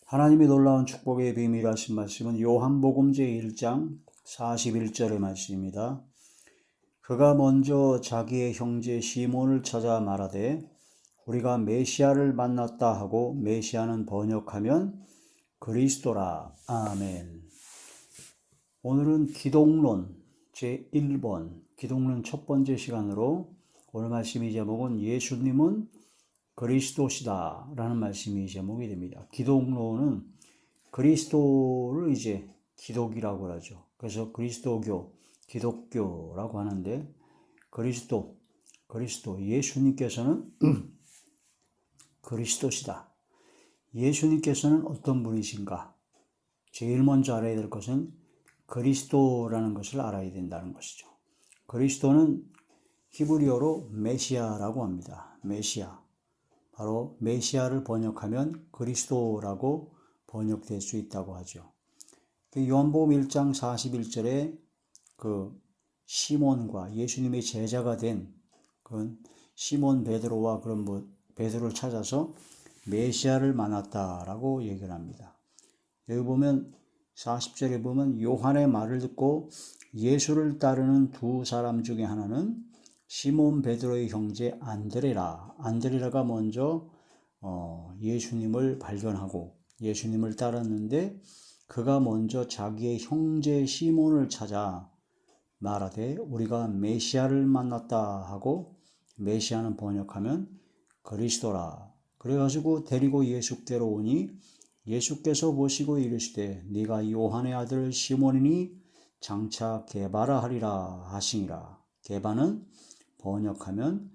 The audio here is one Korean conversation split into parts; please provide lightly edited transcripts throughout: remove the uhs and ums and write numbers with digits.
하나님의 놀라운 축복의 비밀하신 말씀은 요한복음 제1장 41절의 말씀입니다. 그가 먼저 자기의 형제 시몬을 찾아 말하되 우리가 메시아를 만났다 하고, 메시아는 번역하면 그리스도라. 아멘. 오늘은 기독론 제1번 기독론 첫 번째 시간으로 오늘 말씀의 제목은 예수님은 그리스도시다 라는 말씀이 제목이 됩니다. 기독론은 그리스도를 이제 기독이라고 하죠. 그래서 그리스도교, 기독교라고 하는데, 그리스도, 예수님께서는 그리스도시다. 예수님께서는 어떤 분이신가? 제일 먼저 알아야 될 것은 그리스도라는 것을 알아야 된다는 것이죠. 그리스도는 히브리어로 메시아라고 합니다. 메시아. 바로 메시아를 번역하면 그리스도라고 번역될 수 있다고 하죠. 요한복음 1장 41절에 그 시몬과 예수님의 제자가 된 그 시몬 베드로와 그런 베드로를 찾아서 메시아를 만났다라고 얘기를 합니다. 여기 보면 40절에 보면 요한의 말을 듣고 예수를 따르는 두 사람 중에 하나는 시몬 베드로의 형제 안드레라가 먼저 예수님을 발견하고 예수님을 따랐는데, 그가 먼저 자기의 형제 시몬을 찾아 말하되 우리가 메시아를 만났다 하고, 메시아는 번역하면 그리스도라. 그래가지고 데리고 예수께로 오니 예수께서 보시고 이르시되 네가 요한의 아들 시몬이니 장차 게바라 하리라 하시니라. 게바는 번역하면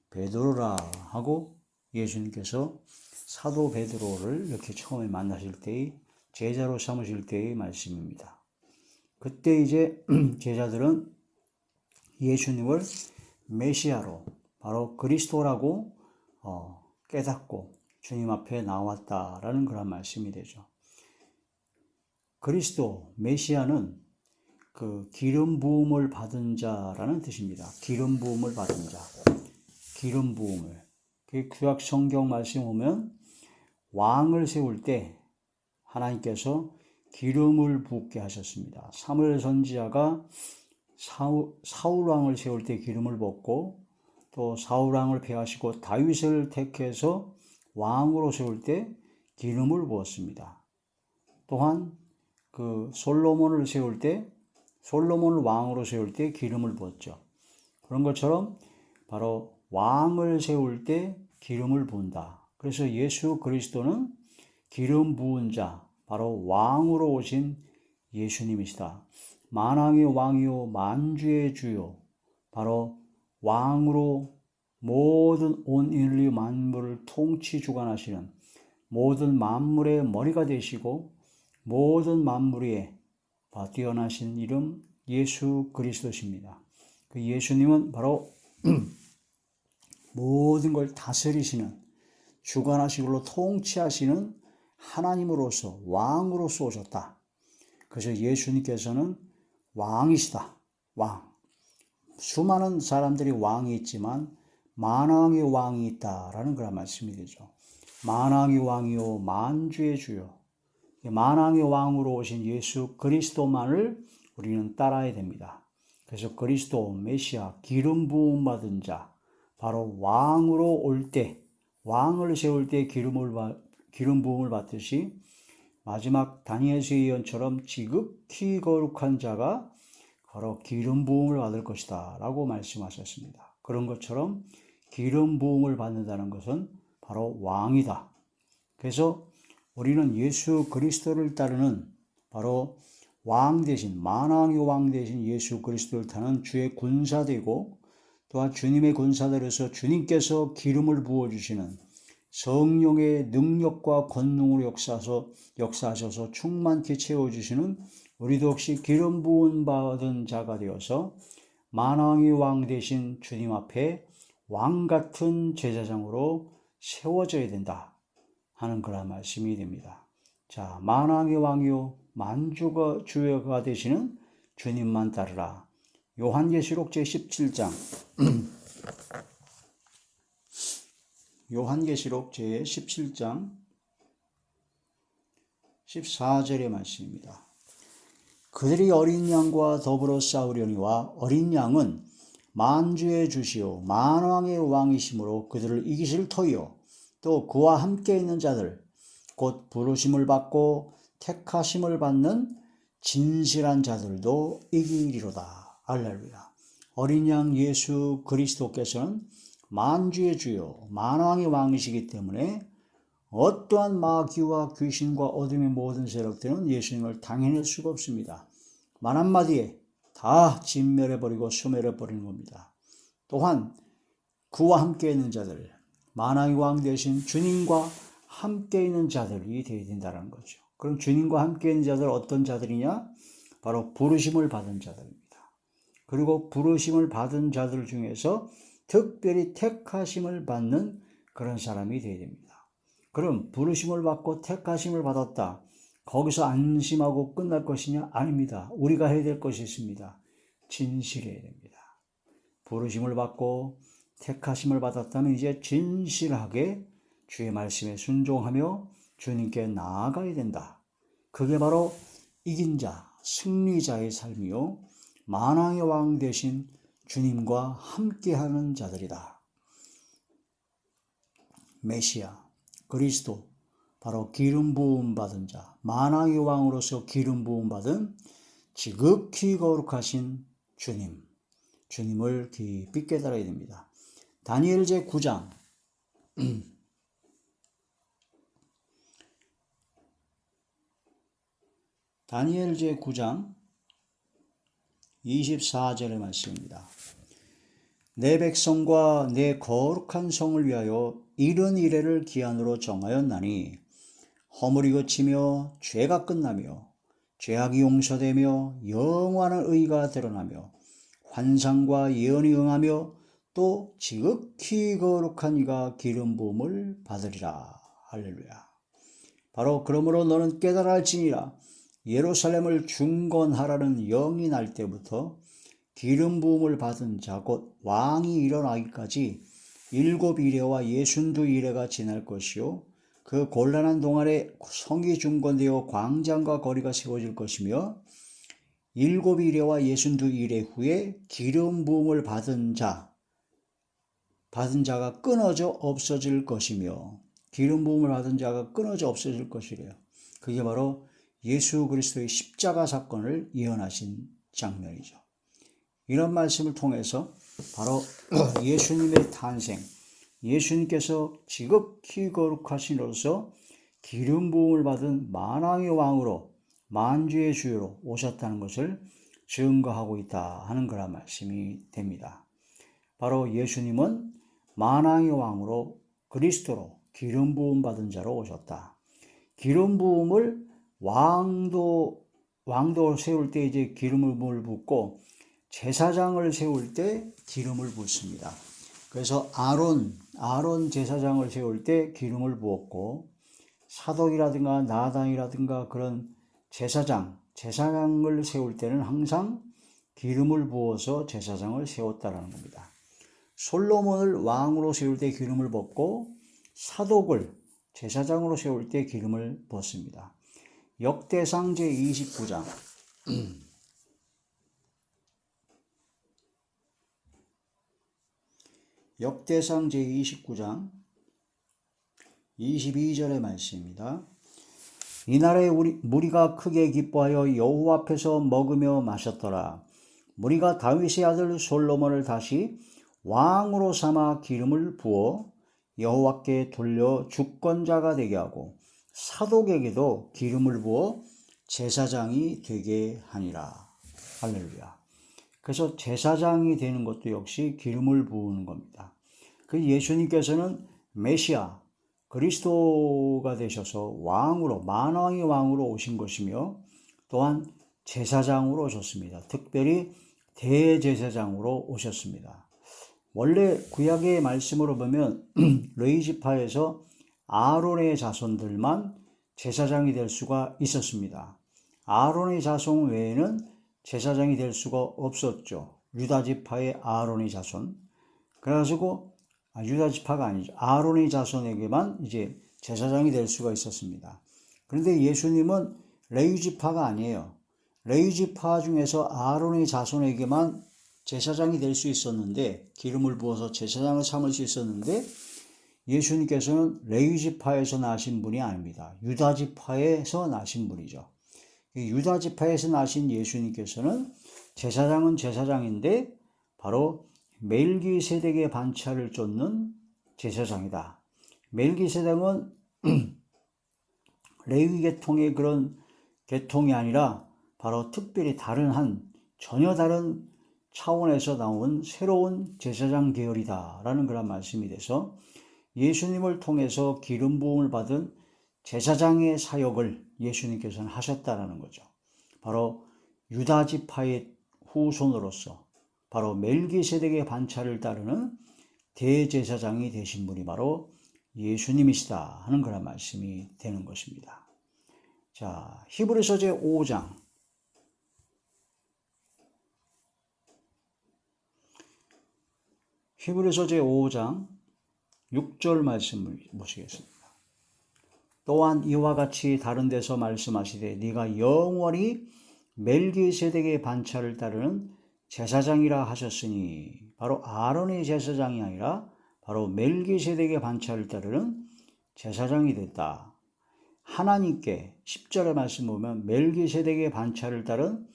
베드로라 하고, 예수님께서 사도 베드로를 이렇게 처음에 만나실 때의 제자로 삼으실 때의 말씀입니다. 그때 이제 제자들은 예수님을 메시아로, 바로 그리스도라고 깨닫고 주님 앞에 나왔다라는 그런 말씀이 되죠. 그리스도, 메시아는 그 기름 부음을 받은 자라는 뜻입니다. 기름 부음을 받은 자, 기름 부음을. 그 구약 성경 말씀 보면 왕을 세울 때 하나님께서 기름을 붓게 하셨습니다. 사무엘 선지자가 사울 왕을 세울 때 기름을 붓고, 또 사울 왕을 폐하시고 다윗을 택해서 왕으로 세울 때 기름을 부었습니다. 또한 그 솔로몬을 왕으로 세울 때 기름을 부었죠. 그런 것처럼 바로 왕을 세울 때 기름을 부은다. 그래서 예수 그리스도는 기름 부은 자, 바로 왕으로 오신 예수님이시다. 만왕의 왕이요 만주의 주요, 바로 왕으로 모든 온 인류 만물을 통치 주관하시는, 모든 만물의 머리가 되시고 모든 만물 위에 뛰어나신 이름 예수 그리스도십니다. 그 예수님은 바로 모든 걸 다스리시는, 주관하시고 통치하시는 하나님으로서, 왕으로서 오셨다. 그래서 예수님께서는 왕이시다. 왕. 수많은 사람들이 왕이 있지만 만왕의 왕이 있다라는 그런 말씀이 되죠. 만왕의 왕이요 만주의 주요. 만왕의 왕으로 오신 예수 그리스도만을 우리는 따라야 됩니다. 그래서 그리스도, 메시아, 기름 부음 받은 자, 바로 왕으로 올 때, 왕을 세울 때 기름 부음을 받듯이 마지막 다니엘서의 예언처럼 지극히 거룩한 자가 바로 기름 부음을 받을 것이다 라고 말씀하셨습니다. 그런 것처럼 기름 부음을 받는다는 것은 바로 왕이다. 그래서 우리는 예수 그리스도를 따르는, 바로 왕 대신, 만왕의 왕 대신 예수 그리스도를 따르는 주의 군사되고, 또한 주님의 군사들에서 주님께서 기름을 부어주시는 성령의 능력과 권능으로 역사하셔서 충만케 채워주시는 우리도 혹시 기름 부은 받은 자가 되어서 만왕의 왕 대신 주님 앞에 왕 같은 제사장으로 세워져야 된다 하는 그런 말씀이 됩니다. 자, 만왕의 왕이요 만주가 주가 되시는 주님만 따르라. 요한계시록 제17장 요한계시록 제17장 14절의 말씀입니다. 그들이 어린 양과 더불어 싸우려니와 어린 양은 만주의 주시오 만왕의 왕이심으로 그들을 이기실 터이요 또 그와 함께 있는 자들 곧 부르심을 받고 택하심을 받는 진실한 자들도 이기리로다. 할렐루야. 어린 양 예수 그리스도께서는 만주의 주요 만왕의 왕이시기 때문에 어떠한 마귀와 귀신과 어둠의 모든 세력들은 예수님을 당해낼 수가 없습니다. 말 한마디에 다 진멸해버리고 소멸해버리는 겁니다. 또한 그와 함께 있는 자들, 만왕의 왕 되신 주님과 함께 있는 자들이 되어야 된다는 거죠. 그럼 주님과 함께 있는 자들 어떤 자들이냐? 바로 부르심을 받은 자들입니다. 그리고 부르심을 받은 자들 중에서 특별히 택하심을 받는 그런 사람이 되어야 됩니다. 그럼 부르심을 받고 택하심을 받았다. 거기서 안심하고 끝날 것이냐? 아닙니다. 우리가 해야 될 것이 있습니다. 진실해야 됩니다. 부르심을 받고 택하심을 받았다면 이제 진실하게 주의 말씀에 순종하며 주님께 나아가야 된다. 그게 바로 이긴 자, 승리자의 삶이요 만왕의 왕 되신 주님과 함께하는 자들이다. 메시아, 그리스도, 바로 기름 부음 받은 자, 만왕의 왕으로서 기름 부음 받은 지극히 거룩하신 주님을 깊이 깨달아야 됩니다. 다니엘 제 9장 다니엘 제 9장 24절의 말씀입니다. 내 백성과 내 거룩한 성을 위하여 이른 이래를 기한으로 정하였나니 허물이 그치며 죄가 끝나며 죄악이 용서되며 영원한 의가 드러나며 환상과 예언이 응하며 또 지극히 거룩한 이가 기름 부음을 받으리라. 할렐루야. 바로 그러므로 너는 깨달아 할지니라 예루살렘을 중건하라는 영이 날 때부터 기름 부음을 받은 자 곧 왕이 일어나기까지 7 이레와 62 이레가 지날 것이요 그 곤란한 동안에 성이 중건되어 광장과 거리가 세워질 것이며 7 이레와 62 이레 후에 기름 부음을 받은 자가 끊어져 없어질 것이며 기름 부음을 받은 자가 끊어져 없어질 것이래요. 그게 바로 예수 그리스도의 십자가 사건을 예언하신 장면이죠. 이런 말씀을 통해서 바로 예수님의 탄생, 예수님께서 지극히 거룩하신으로서 기름 부음을 받은 만왕의 왕으로 만주의 주요로 오셨다는 것을 증거하고 있다 하는 그런 말씀이 됩니다. 바로 예수님은 만왕의 왕으로 그리스도로 기름 부음 받은 자로 오셨다. 기름 부음을 왕도 세울 때 이제 기름을 붓고 제사장을 세울 때 기름을 붓습니다. 그래서 아론 제사장을 세울 때 기름을 부었고 사독이라든가 나단이라든가 그런 제사장을 세울 때는 항상 기름을 부어서 제사장을 세웠다라는 겁니다. 솔로몬을 왕으로 세울 때 기름을 붓고 사독을 제사장으로 세울 때 기름을 붓습니다. 역대상 제 29장 역대상 제 29장 22절의 말씀입니다. 이날에 무리가 크게 기뻐하여 여호와 앞에서 먹으며 마셨더라. 무리가 다윗의 아들 솔로몬을 다시 왕으로 삼아 기름을 부어 여호와께 돌려 주권자가 되게 하고 사독에게도 기름을 부어 제사장이 되게 하니라. 할렐루야. 그래서 제사장이 되는 것도 역시 기름을 부으는 겁니다. 그 예수님께서는 메시아 그리스도가 되셔서 왕으로 만왕의 왕으로 오신 것이며 또한 제사장으로 오셨습니다. 특별히 대제사장으로 오셨습니다. 원래 구약의 말씀으로 보면 레위지파에서 아론의 자손들만 제사장이 될 수가 있었습니다. 아론의 자손 외에는 제사장이 될 수가 없었죠. 유다지파의 아론의 자손. 그래가지고 유다지파가 아니죠. 아론의 자손에게만 이제 제사장이 될 수가 있었습니다. 그런데 예수님은 레위지파가 아니에요. 레위지파 중에서 아론의 자손에게만 제사장이 될 수 있었는데, 기름을 부어서 제사장을 삼을 수 있었는데, 예수님께서는 레위지파에서 나신 분이 아닙니다. 유다지파에서 나신 분이죠. 유다지파에서 나신 예수님께서는 제사장은 제사장인데 바로 멜기세덱의 반차를 쫓는 제사장이다. 멜기세덱은 레위 계통의 그런 계통이 아니라 바로 특별히 전혀 다른 차원에서 나온 새로운 제사장 계열이다라는 그런 말씀이 돼서 예수님을 통해서 기름 부음을 받은 제사장의 사역을 예수님께서는 하셨다라는 거죠. 바로 유다 지파의 후손으로서 바로 멜기세덱의 반차를 따르는 대제사장이 되신 분이 바로 예수님이시다 하는 그런 말씀이 되는 것입니다. 자, 히브리서 제5장 히브리서 제5장 6절 말씀을 보시겠습니다. 또한 이와 같이 다른 데서 말씀하시되 네가 영원히 멜기세덱의 반차를 따르는 제사장이라 하셨으니, 바로 아론의 제사장이 아니라 바로 멜기세덱의 반차를 따르는 제사장이 됐다. 하나님께 10절의 말씀 보면 멜기세덱의 반차를 따른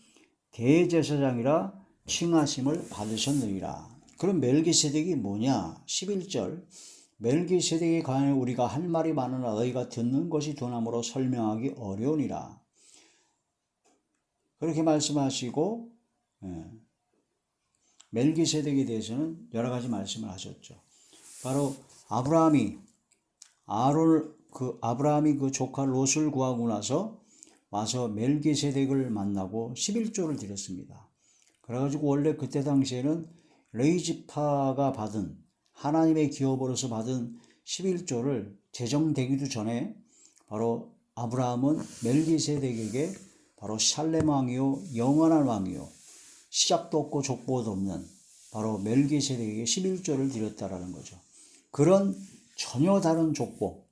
대제사장이라 칭하심을 받으셨느니라. 그럼 멜기세덱이 뭐냐? 11절 멜기세덱에 관하여 우리가 할 말이 많으나 너희가 듣는 것이 둔함으로 설명하기 어려우니라. 그렇게 말씀하시고 멜기세덱에 대해서는 여러 가지 말씀을 하셨죠. 바로 아브라함이 그 조카 롯을 구하고 나서 와서 멜기세덱을 만나고 11조를 드렸습니다. 그래가지고 원래 그때 당시에는 레위지파가 받은 하나님의 기업으로서 받은 11조를 제정되기도 전에 바로 아브라함은 멜기세덱에게 바로 샬렘 왕이요 영원한 왕이요 시작도 없고 족보도 없는 바로 멜기세덱에게 11조를 드렸다라는 거죠. 그런 전혀 다른 족보,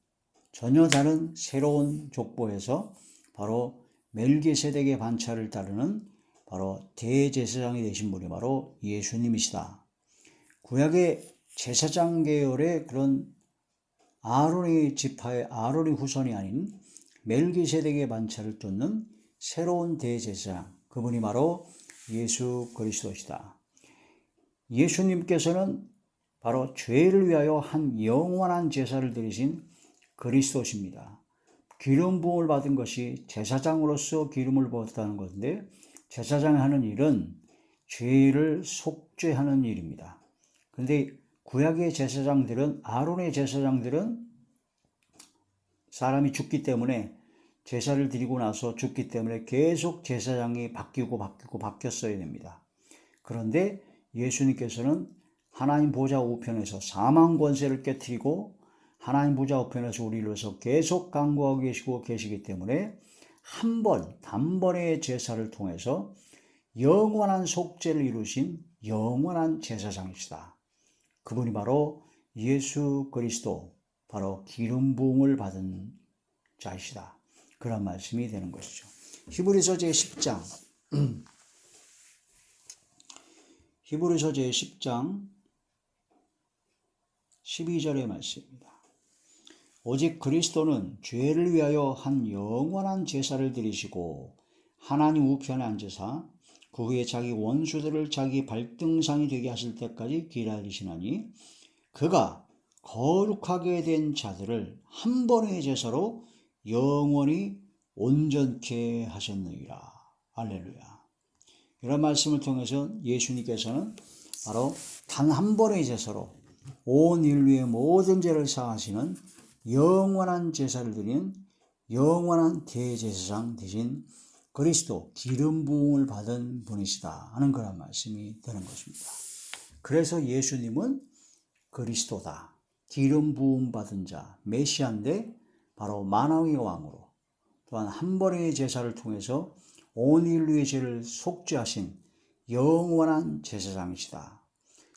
전혀 다른 새로운 족보에서 바로 멜기세덱의 반차를 따르는 바로 대제사장이 되신 분이 바로 예수님이시다. 구약의 제사장 계열의 그런 아론의 지파의 아론의 후손이 아닌 멜기세덱의 반차를 쫓는 새로운 대제사장, 그분이 바로 예수 그리스도시다. 예수님께서는 바로 죄를 위하여 한 영원한 제사를 드리신 그리스도십니다. 기름 부음을 받은 것이 제사장으로서 기름을 부었다는 것인데, 제사장이 하는 일은 죄를 속죄하는 일입니다. 그런데 구약의 제사장들은, 아론의 제사장들은 사람이 죽기 때문에, 제사를 드리고 나서 죽기 때문에 계속 제사장이 바뀌었어야 됩니다. 그런데 예수님께서는 하나님 보좌 우편에서 사망 권세를 깨뜨리고 하나님 보좌 우편에서 우리를 위해서 계속 간구하고 계시기 때문에 단번의 제사를 통해서 영원한 속죄를 이루신 영원한 제사장이시다. 그분이 바로 예수 그리스도, 바로 기름 부음을 받은 자이시다. 그런 말씀이 되는 것이죠. 히브리서 제10장 히브리서 제10장 12절의 말씀입니다. 오직 그리스도는 죄를 위하여 한 영원한 제사를 드리시고 하나님 우편에 앉으사 그 후에 자기 원수들을 자기 발등상이 되게 하실 때까지 기다리시나니 그가 거룩하게 된 자들을 한 번의 제사로 영원히 온전케 하셨느니라. 할렐루야. 이런 말씀을 통해서 예수님께서는 바로 단 한 번의 제사로 온 인류의 모든 죄를 사하시는 영원한 제사를 드린 영원한 대제사장 되신 그리스도, 기름 부음을 받은 분이시다 하는 그런 말씀이 되는 것입니다. 그래서 예수님은 그리스도다, 기름 부음 받은 자, 메시아인데 바로 만왕의 왕으로, 또한 한 번의 제사를 통해서 온 인류의 죄를 속죄하신 영원한 제사장이시다.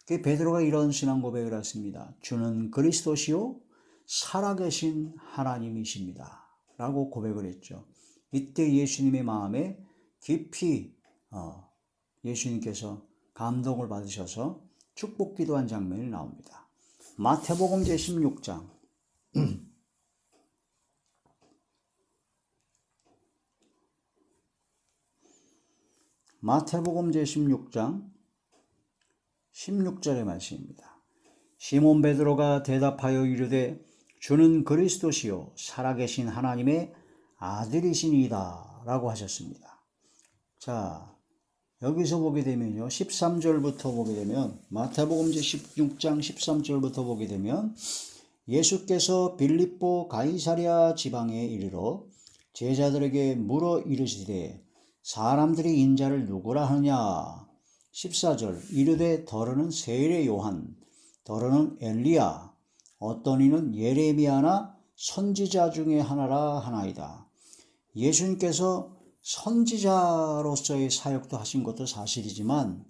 베드로가 이런 신앙 고백을 했습니다. 주는 그리스도시요 살아계신 하나님이십니다 라고 고백을 했죠. 이때 예수님의 마음에 깊이 예수님께서 감동을 받으셔서 축복 기도한 장면이 나옵니다. 마태복음 제16장 마태복음 제16장 16절의 말씀입니다. 시몬 베드로가 대답하여 이르되 주는 그리스도시요 살아계신 하나님의 아들이시니이다 라고 하셨습니다. 자, 여기서 보게 되면요, 13절부터 보게 되면, 마태복음 제16장 13절부터 보게 되면 예수께서 빌립보 가이사랴 지방에 이르러 제자들에게 물어 이르시되 사람들이 인자를 누구라 하느냐. 14절 이르되 더러는 세례 요한, 더러는 엘리야, 어떤 이는 예레미야나 선지자 중에 하나라 하나이다. 예수님께서 선지자로서의 사역도 하신 것도 사실이지만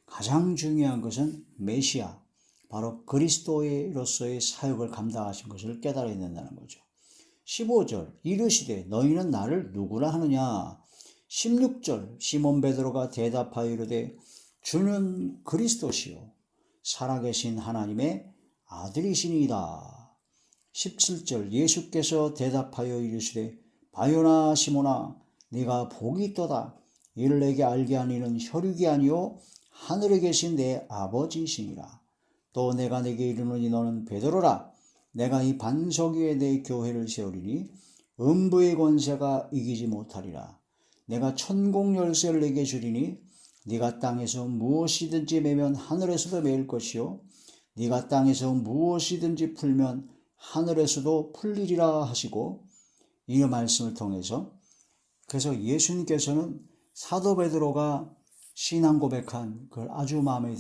가장 중요한 것은 메시아, 바로 그리스도로서의 사역을 감당하신 것을 깨달아야 된다는 거죠. 15절 이르시되 너희는 나를 누구라 하느냐. 16절 시몬 베드로가 대답하여 이르되 주는 그리스도시요 살아계신 하나님의 아들이시니이다. 17절 예수께서 대답하여 이르시되 바요나 시몬아 네가 복이 있도다. 이를 내게 알게 한 이는 혈육이 아니요 하늘에 계신 내 아버지이시니라. 또 내가 네게 이르노니 너는 베드로라. 내가 이 반석 위에 내 교회를 세우리니 음부의 권세가 이기지 못하리라. 내가 천국 열쇠를 내게 주리니 네가 땅에서 무엇이든지 매면 하늘에서도 매일 것이요 네가 땅에서 무엇이든지 풀면 하늘에서도 풀리리라 하시고, 이 말씀을 통해서 그래서 예수님께서는 사도 베드로가 신앙 고백한 그걸 아주 마음에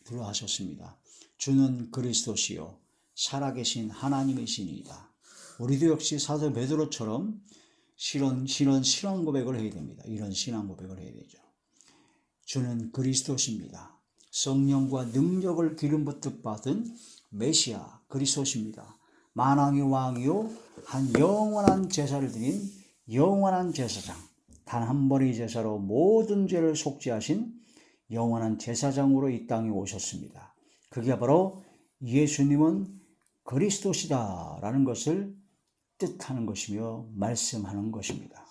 들어 하셨습니다. 주는 그리스도시요 살아계신 하나님이시니이다. 우리도 역시 사도 베드로처럼 이런 신앙 고백을 해야 됩니다. 이런 신앙 고백을 해야 되죠. 주는 그리스도십니다. 성령과 능력을 기름 붓듯 받은 메시아 그리스도십니다. 만왕의 왕이요 한 영원한 제사를 드린 영원한 제사장, 단 한 번의 제사로 모든 죄를 속죄하신 영원한 제사장으로 이 땅에 오셨습니다. 그게 바로 예수님은 그리스도시다라는 것을 뜻하는 것이며 말씀하는 것입니다.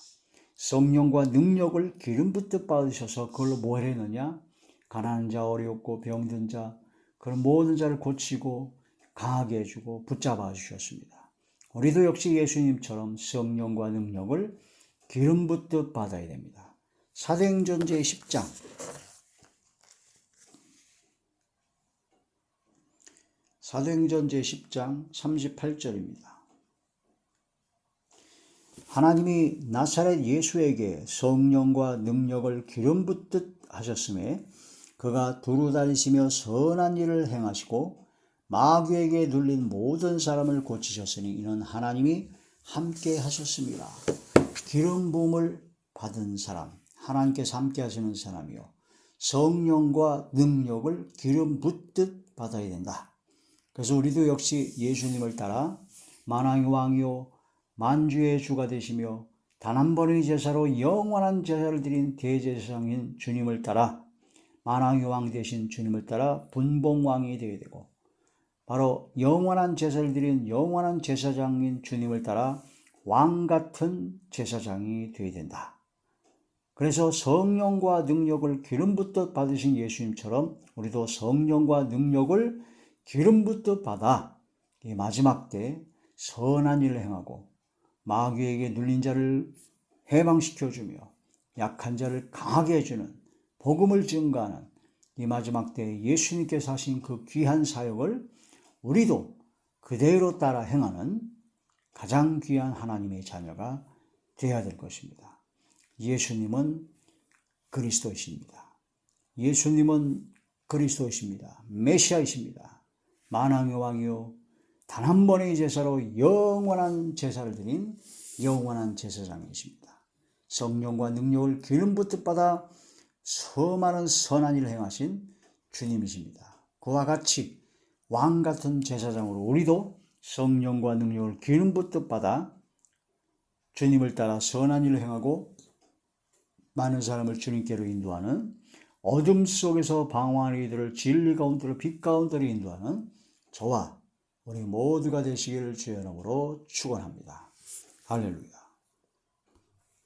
성령과 능력을 기름 붓듯 받으셔서 그걸로 뭘 했느냐? 가난한 자, 어렵고 병든 자, 그런 모든 자를 고치고 강하게 해주고 붙잡아 주셨습니다. 우리도 역시 예수님처럼 성령과 능력을 기름 붓듯 받아야 됩니다. 사도행전 제10장 사도행전 제10장 38절입니다. 하나님이 나사렛 예수에게 성령과 능력을 기름 붓듯 하셨음에 그가 두루 다니시며 선한 일을 행하시고 마귀에게 눌린 모든 사람을 고치셨으니 이는 하나님이 함께 하셨습니다. 기름 부음을 받은 사람, 하나님께서 함께 하시는 사람이요 성령과 능력을 기름 붓듯 받아야 된다. 그래서 우리도 역시 예수님을 따라 만왕의 왕이요 만주의 주가 되시며 단 한 번의 제사로 영원한 제사를 드린 대제사장인 주님을 따라 만왕의 왕 되신 주님을 따라 분봉왕이 되어야 되고, 바로 영원한 제사를 드린 영원한 제사장인 주님을 따라 왕 같은 제사장이 되어야 된다. 그래서 성령과 능력을 기름 붓듯 받으신 예수님처럼 우리도 성령과 능력을 기름 붓듯 받아 이 마지막 때 선한 일을 행하고 마귀에게 눌린 자를 해방시켜주며 약한 자를 강하게 해주는 복음을 증거하는 이 마지막 때 예수님께서 하신 그 귀한 사역을 우리도 그대로 따라 행하는 가장 귀한 하나님의 자녀가 되어야 될 것입니다. 예수님은 그리스도이십니다. 예수님은 그리스도이십니다. 메시아이십니다. 만왕의 왕이요 단 한 번의 제사로 영원한 제사를 드린 영원한 제사장이십니다. 성령과 능력을 기름 붓듯 받아 수많은 선한 일을 행하신 주님이십니다. 그와 같이 왕 같은 제사장으로 우리도 성령과 능력을 기름 붓듯 받아 주님을 따라 선한 일을 행하고 많은 사람을 주님께로 인도하는, 어둠 속에서 방황하는 이들을 진리 가운데로, 빛 가운데로 인도하는 저와 우리 모두가 되시기를 주의 이름으로 축원합니다. 할렐루야.